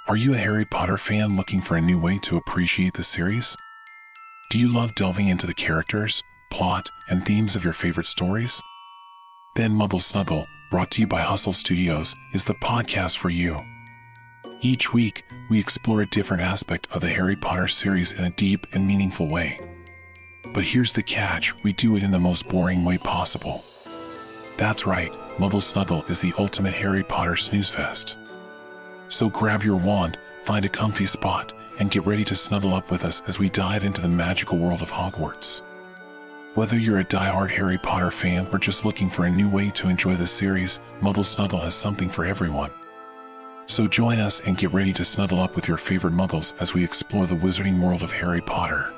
Are you a Harry Potter fan looking for a new way to appreciate the series? Do you love delving into the characters, plot, and themes of your favorite stories? Then Muggle Snuggle, brought to you by Hustle Studios, is the podcast for you. Each week, we explore a different aspect of the Harry Potter series in a deep and meaningful way. But here's the catch, we do it in the most boring way possible. That's right, Muggle Snuggle is the ultimate Harry Potter snooze fest. So grab your wand, find a comfy spot, and get ready to snuggle up with us as we dive into the magical world of Hogwarts. Whether you're a diehard Harry Potter fan or just looking for a new way to enjoy the series, Muggle Snuggle has something for everyone. So join us and get ready to snuggle up with your favorite Muggles as we explore the wizarding world of Harry Potter.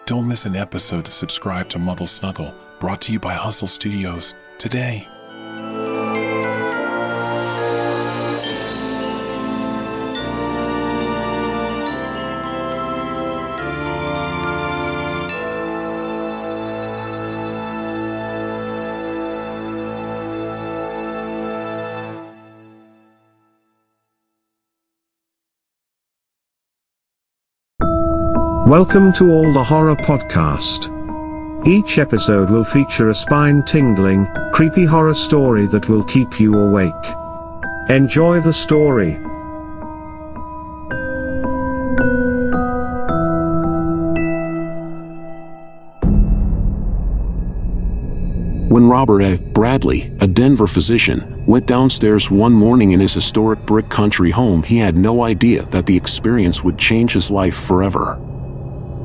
Don't miss an episode. Subscribe to Muggle Snuggle, brought to you by Hustle Studios, today. Welcome to All the Horror Podcast. Each episode will feature a spine-tingling, creepy horror story that will keep you awake. Enjoy the story. When Robert A. Bradley, a Denver physician, went downstairs one morning in his historic brick country home, he had no idea that the experience would change his life forever.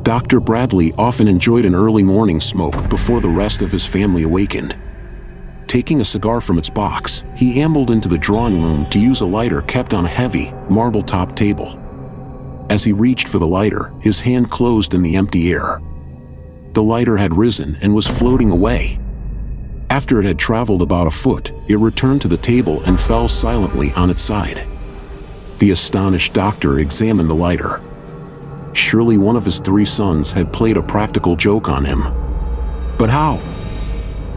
Dr. Bradley often enjoyed an early morning smoke before the rest of his family awakened. Taking a cigar from its box, he ambled into the drawing room to use a lighter kept on a heavy, marble-top table. As he reached for the lighter, his hand closed in the empty air. The lighter had risen and was floating away. After it had traveled about a foot, it returned to the table and fell silently on its side. The astonished doctor examined the lighter. Surely one of his 3 sons had played a practical joke on him. But how?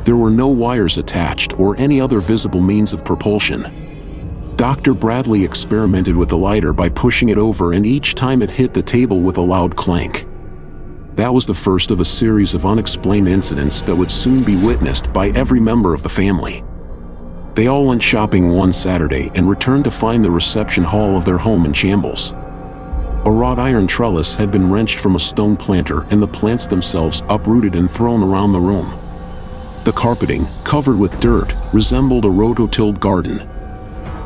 There were no wires attached or any other visible means of propulsion. Dr. Bradley experimented with the lighter by pushing it over, and each time it hit the table with a loud clank. That was the first of a series of unexplained incidents that would soon be witnessed by every member of the family. They all went shopping one Saturday and returned to find the reception hall of their home in shambles. A wrought iron trellis had been wrenched from a stone planter, and the plants themselves uprooted and thrown around the room. The carpeting, covered with dirt, resembled a rototilled garden.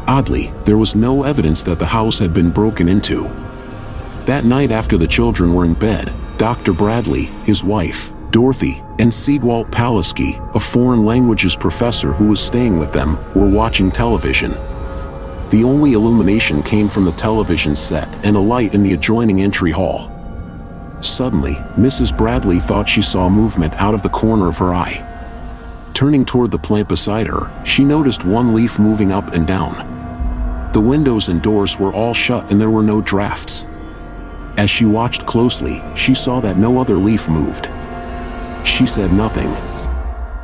Oddly, there was no evidence that the house had been broken into. That night, after the children were in bed, Dr. Bradley, his wife, Dorothy, and Seedwalt Palaski, a foreign languages professor who was staying with them, were watching television. The only illumination came from the television set and a light in the adjoining entry hall. Suddenly, Mrs. Bradley thought she saw movement out of the corner of her eye. Turning toward the plant beside her, she noticed one leaf moving up and down. The windows and doors were all shut and there were no drafts. As she watched closely, she saw that no other leaf moved. She said nothing.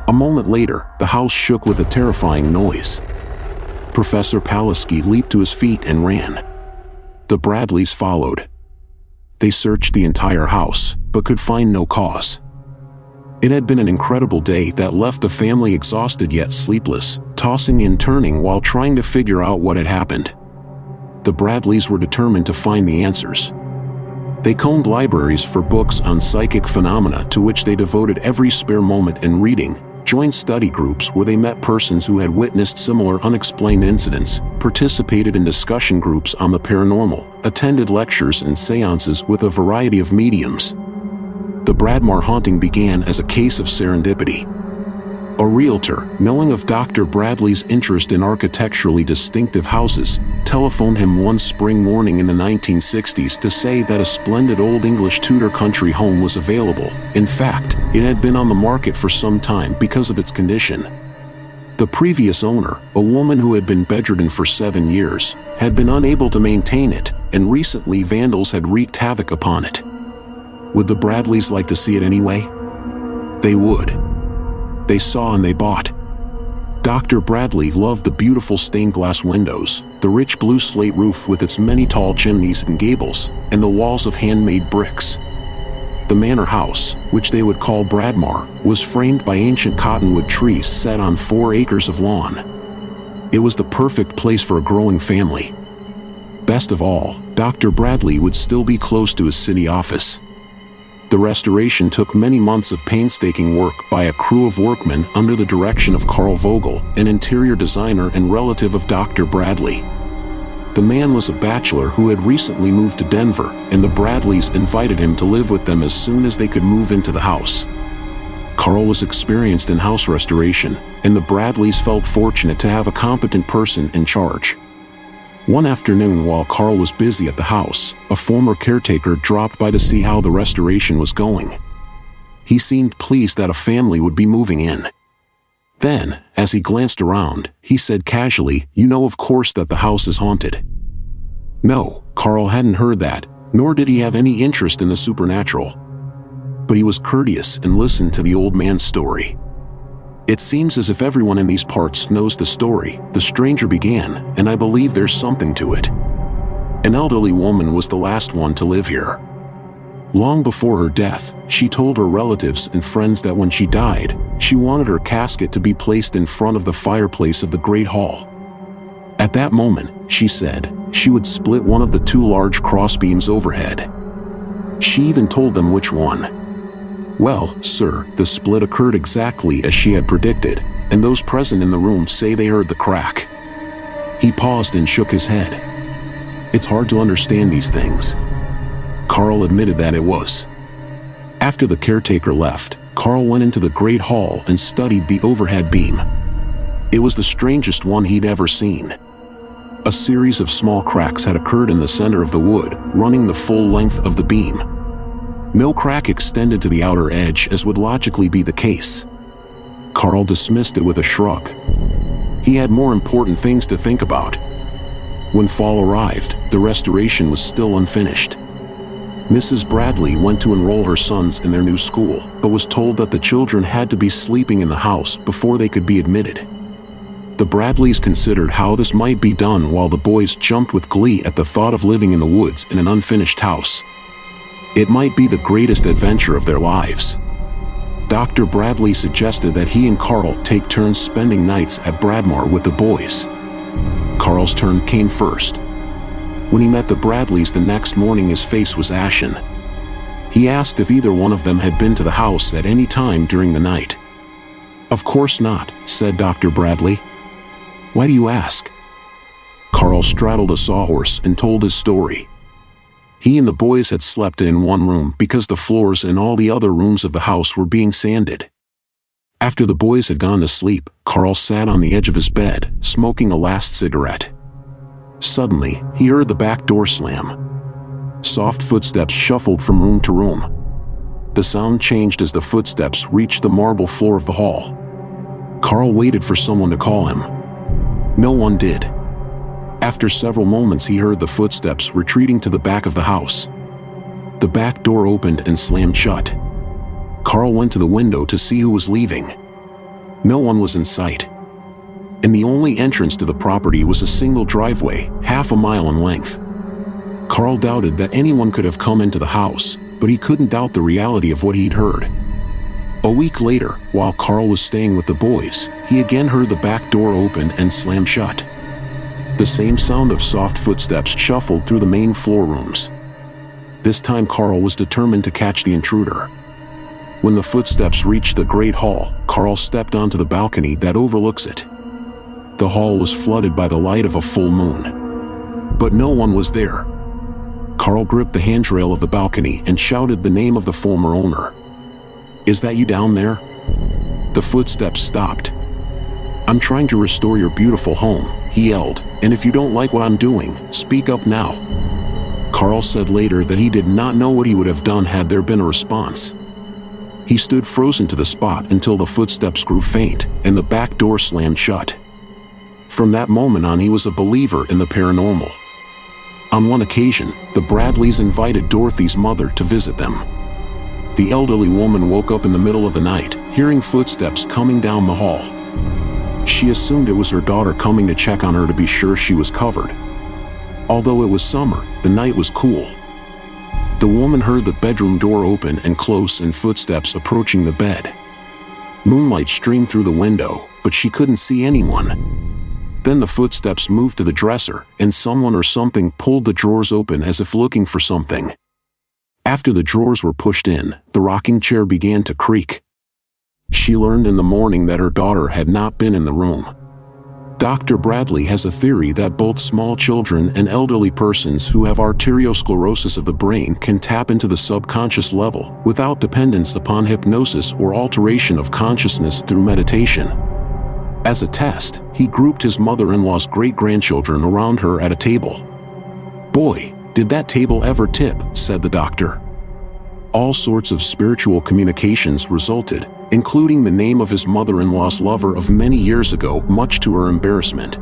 A moment later, the house shook with a terrifying noise. Professor Palaski leaped to his feet and ran. The Bradleys followed. They searched the entire house, but could find no cause. It had been an incredible day that left the family exhausted yet sleepless, tossing and turning while trying to figure out what had happened. The Bradleys were determined to find the answers. They combed libraries for books on psychic phenomena, to which they devoted every spare moment in reading, joined study groups where they met persons who had witnessed similar unexplained incidents, participated in discussion groups on the paranormal, attended lectures and seances with a variety of mediums. The Bradmar haunting began as a case of serendipity. A realtor, knowing of Dr. Bradley's interest in architecturally distinctive houses, telephoned him one spring morning in the 1960s to say that a splendid old English Tudor country home was available. In fact, it had been on the market for some time because of its condition. The previous owner, a woman who had been bedridden for 7 years, had been unable to maintain it, and recently vandals had wreaked havoc upon it. Would the Bradleys like to see it anyway? They would. They saw and they bought. Dr. Bradley loved the beautiful stained glass windows, the rich blue slate roof with its many tall chimneys and gables, and the walls of handmade bricks. The manor house, which they would call Bradmar, was framed by ancient cottonwood trees set on 4 acres of lawn. It was the perfect place for a growing family. Best of all, Dr. Bradley would still be close to his city office. The restoration took many months of painstaking work by a crew of workmen under the direction of Carl Vogel, an interior designer and relative of Dr. Bradley. The man was a bachelor who had recently moved to Denver, and the Bradleys invited him to live with them as soon as they could move into the house. Carl was experienced in house restoration, and the Bradleys felt fortunate to have a competent person in charge. One afternoon while Carl was busy at the house, a former caretaker dropped by to see how the restoration was going. He seemed pleased that a family would be moving in. Then, as he glanced around, he said casually, "You know of course that the house is haunted." No, Carl hadn't heard that, nor did he have any interest in the supernatural. But he was courteous and listened to the old man's story. "It seems as if everyone in these parts knows the story," the stranger began, "and I believe there's something to it. An elderly woman was the last one to live here. Long before her death, she told her relatives and friends that when she died, she wanted her casket to be placed in front of the fireplace of the Great Hall. At that moment, she said, she would split one of the 2 large crossbeams overhead. She even told them which one. Well, sir, the split occurred exactly as she had predicted, and those present in the room say they heard the crack." He paused and shook his head. "It's hard to understand these things." Carl admitted that it was. After the caretaker left, Carl went into the Great Hall and studied the overhead beam. It was the strangest one he'd ever seen. A series of small cracks had occurred in the center of the wood, running the full length of the beam. No crack extended to the outer edge as would logically be the case. Carl dismissed it with a shrug. He had more important things to think about. When fall arrived, the restoration was still unfinished. Mrs. Bradley went to enroll her sons in their new school, but was told that the children had to be sleeping in the house before they could be admitted. The Bradleys considered how this might be done while the boys jumped with glee at the thought of living in the woods in an unfinished house. It might be the greatest adventure of their lives. Dr. Bradley suggested that he and Carl take turns spending nights at Bradmar with the boys. Carl's turn came first. When he met the Bradleys the next morning, his face was ashen. He asked if either one of them had been to the house at any time during the night. "Of course not," said Dr. Bradley. "Why do you ask?" Carl straddled a sawhorse and told his story. He and the boys had slept in one room because the floors in all the other rooms of the house were being sanded. After the boys had gone to sleep, Carl sat on the edge of his bed, smoking a last cigarette. Suddenly, he heard the back door slam. Soft footsteps shuffled from room to room. The sound changed as the footsteps reached the marble floor of the hall. Carl waited for someone to call him. No one did. After several moments, he heard the footsteps retreating to the back of the house. The back door opened and slammed shut. Carl went to the window to see who was leaving. No one was in sight. And the only entrance to the property was a single driveway, half a mile in length. Carl doubted that anyone could have come into the house, but he couldn't doubt the reality of what he'd heard. A week later, while Carl was staying with the boys, he again heard the back door open and slam shut. The same sound of soft footsteps shuffled through the main floor rooms. This time Carl was determined to catch the intruder. When the footsteps reached the Great Hall, Carl stepped onto the balcony that overlooks it. The hall was flooded by the light of a full moon. But no one was there. Carl gripped the handrail of the balcony and shouted the name of the former owner. "Is that you down there?" The footsteps stopped. "I'm trying to restore your beautiful home," he yelled, "and if you don't like what I'm doing, speak up now." Carl said later that he did not know what he would have done had there been a response. He stood frozen to the spot until the footsteps grew faint and the back door slammed shut. From that moment on, he was a believer in the paranormal. On one occasion, the Bradleys invited Dorothy's mother to visit them. The elderly woman woke up in the middle of the night, hearing footsteps coming down the hall. She assumed it was her daughter coming to check on her to be sure she was covered. Although it was summer, the night was cool. The woman heard the bedroom door open and close and footsteps approaching the bed. Moonlight streamed through the window, but she couldn't see anyone. Then the footsteps moved to the dresser, and someone or something pulled the drawers open as if looking for something. After the drawers were pushed in, the rocking chair began to creak. She learned in the morning that her daughter had not been in the room. Dr. Bradley has a theory that both small children and elderly persons who have arteriosclerosis of the brain can tap into the subconscious level without dependence upon hypnosis or alteration of consciousness through meditation. As a test, he grouped his mother-in-law's great-grandchildren around her at a table. "Boy, did that table ever tip," said the doctor. All sorts of spiritual communications resulted, including the name of his mother-in-law's lover of many years ago, much to her embarrassment.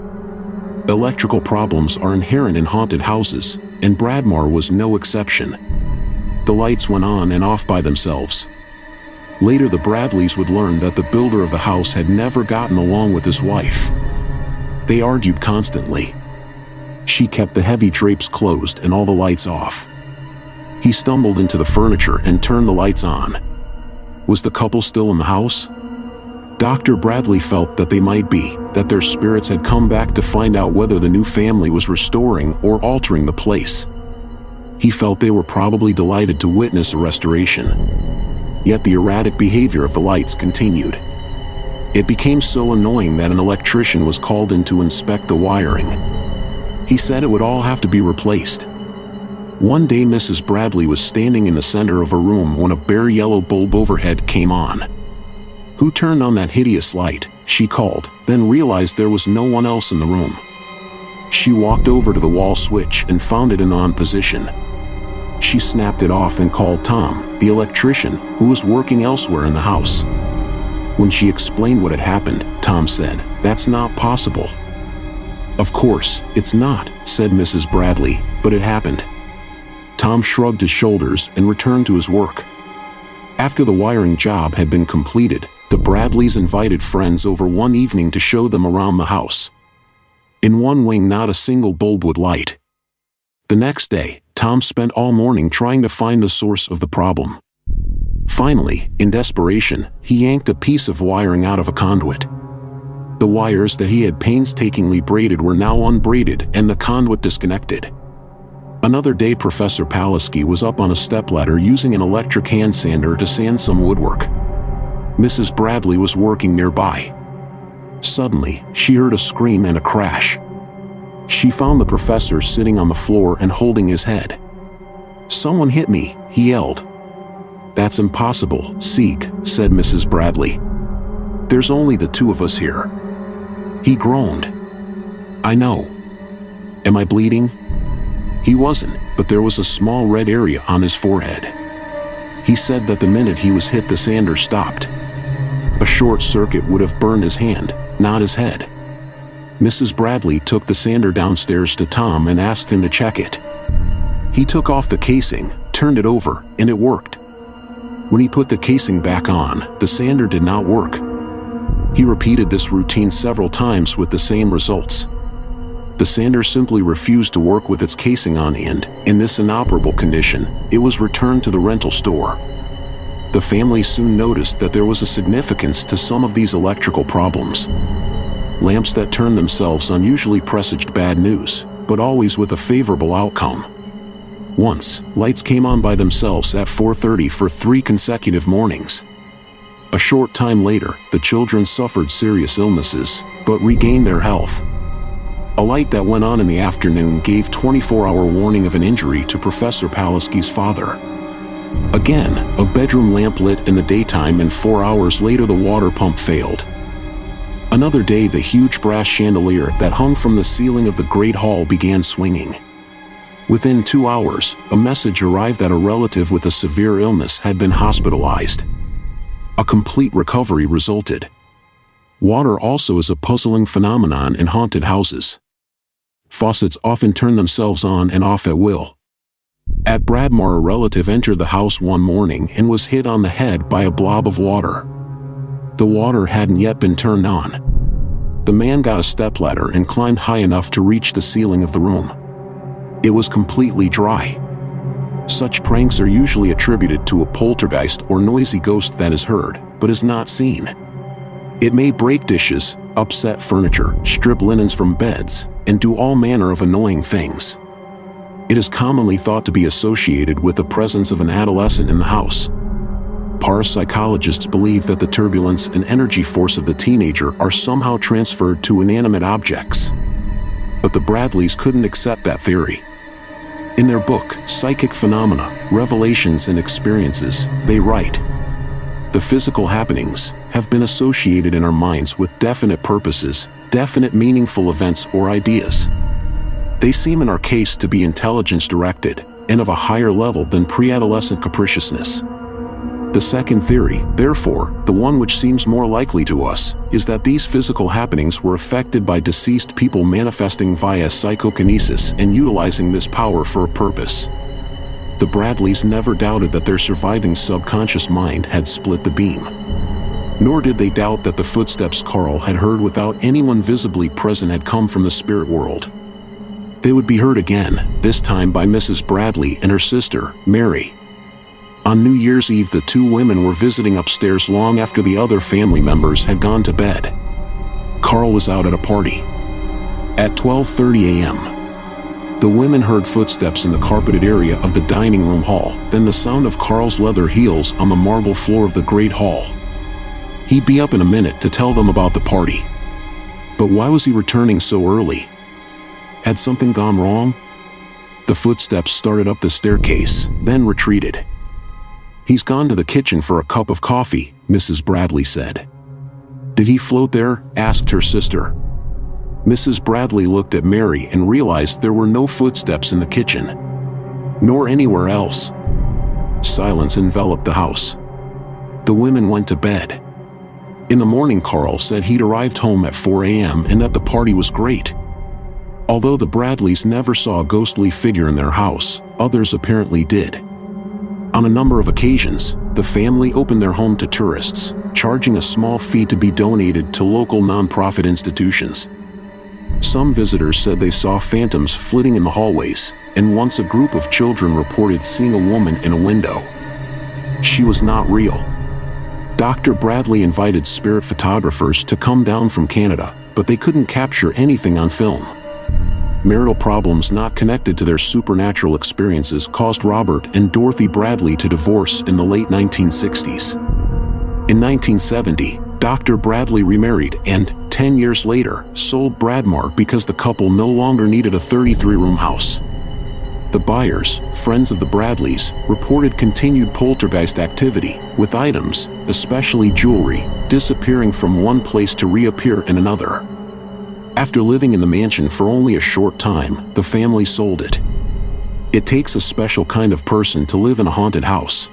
Electrical problems are inherent in haunted houses, and Bradmore was no exception. The lights went on and off by themselves. Later, the Bradleys would learn that the builder of the house had never gotten along with his wife. They argued constantly. She kept the heavy drapes closed and all the lights off. He stumbled into the furniture and turned the lights on. Was the couple still in the house? Dr. Bradley felt that they might be, that their spirits had come back to find out whether the new family was restoring or altering the place. He felt they were probably delighted to witness a restoration. Yet the erratic behavior of the lights continued. It became so annoying that an electrician was called in to inspect the wiring. He said it would all have to be replaced. One day Mrs. Bradley was standing in the center of her room when a bare yellow bulb overhead came on. "Who turned on that hideous light?" she called, then realized there was no one else in the room. She walked over to the wall switch and found it in on position. She snapped it off and called Tom, the electrician, who was working elsewhere in the house. When she explained what had happened, Tom said, "That's not possible." "Of course, it's not," said Mrs. Bradley, "but it happened." Tom shrugged his shoulders and returned to his work. After the wiring job had been completed, the Bradleys invited friends over one evening to show them around the house. In one wing, not a single bulb would light. The next day, Tom spent all morning trying to find the source of the problem. Finally, in desperation, he yanked a piece of wiring out of a conduit. The wires that he had painstakingly braided were now unbraided and the conduit disconnected. Another day, Professor Palaski was up on a stepladder using an electric hand sander to sand some woodwork. Mrs. Bradley was working nearby. Suddenly, she heard a scream and a crash. She found the professor sitting on the floor and holding his head. "Someone hit me," he yelled. "That's impossible, Seek," said Mrs. Bradley. "There's only the two of us here." He groaned. "I know. Am I bleeding?" He wasn't, but there was a small red area on his forehead. He said that the minute he was hit, the sander stopped. A short circuit would have burned his hand, not his head. Mrs. Bradley took the sander downstairs to Tom and asked him to check it. He took off the casing, turned it over, and it worked. When he put the casing back on, the sander did not work. He repeated this routine several times with the same results. The sander simply refused to work with its casing on, and, in this inoperable condition, it was returned to the rental store. The family soon noticed that there was a significance to some of these electrical problems. Lamps that turned themselves on usually presaged bad news, but always with a favorable outcome. Once, lights came on by themselves at 4:30 for 3 consecutive mornings. A short time later, the children suffered serious illnesses, but regained their health. A light that went on in the afternoon gave 24-hour warning of an injury to Professor Palaski's father. Again, a bedroom lamp lit in the daytime, and 4 hours later the water pump failed. Another day, the huge brass chandelier that hung from the ceiling of the Great Hall began swinging. Within 2 hours, a message arrived that a relative with a severe illness had been hospitalized. A complete recovery resulted. Water also is a puzzling phenomenon in haunted houses. Faucets often turn themselves on and off at will. At Bradmore, a relative entered the house one morning and was hit on the head by a blob of water. The water hadn't yet been turned on. The man got a stepladder and climbed high enough to reach the ceiling of the room. It was completely dry. Such pranks are usually attributed to a poltergeist or noisy ghost that is heard, but is not seen. It may break dishes, upset furniture, strip linens from beds, and do all manner of annoying things. It is commonly thought to be associated with the presence of an adolescent in the house. Parapsychologists believe that the turbulence and energy force of the teenager are somehow transferred to inanimate objects. But the Bradleys couldn't accept that theory. In their book, Psychic Phenomena, Revelations and Experiences, they write, "The physical happenings have been associated in our minds with definite purposes, definite meaningful events or ideas. They seem in our case to be intelligence-directed, and of a higher level than pre-adolescent capriciousness." The second theory, therefore, the one which seems more likely to us, is that these physical happenings were affected by deceased people manifesting via psychokinesis and utilizing this power for a purpose. The Bradleys never doubted that their surviving subconscious mind had split the beam. Nor did they doubt that the footsteps Carl had heard without anyone visibly present had come from the spirit world. They would be heard again, this time by Mrs. Bradley and her sister, Mary. On New Year's Eve, the two women were visiting upstairs long after the other family members had gone to bed. Carl was out at a party. At 12:30 a.m., the women heard footsteps in the carpeted area of the dining room hall, then the sound of Carl's leather heels on the marble floor of the great hall. He'd be up in a minute to tell them about the party. But why was he returning so early? Had something gone wrong? The footsteps started up the staircase, then retreated. "He's gone to the kitchen for a cup of coffee," Mrs. Bradley said. "Did he float there?" asked her sister. Mrs. Bradley looked at Mary and realized there were no footsteps in the kitchen, nor anywhere else. Silence enveloped the house. The women went to bed. In the morning, Carl said he'd arrived home at 4 a.m. and that the party was great. Although the Bradleys never saw a ghostly figure in their house, others apparently did. On a number of occasions, the family opened their home to tourists, charging a small fee to be donated to local nonprofit institutions. Some visitors said they saw phantoms flitting in the hallways, and once a group of children reported seeing a woman in a window. She was not real. Dr. Bradley invited spirit photographers to come down from Canada, but they couldn't capture anything on film. Marital problems not connected to their supernatural experiences caused Robert and Dorothy Bradley to divorce in the late 1960s. In 1970, Dr. Bradley remarried and, 10 years later, sold Bradmar because the couple no longer needed a 33-room house. The buyers, friends of the Bradleys, reported continued poltergeist activity, with items, especially jewelry, disappearing from one place to reappear in another. After living in the mansion for only a short time, the family sold it. It takes a special kind of person to live in a haunted house,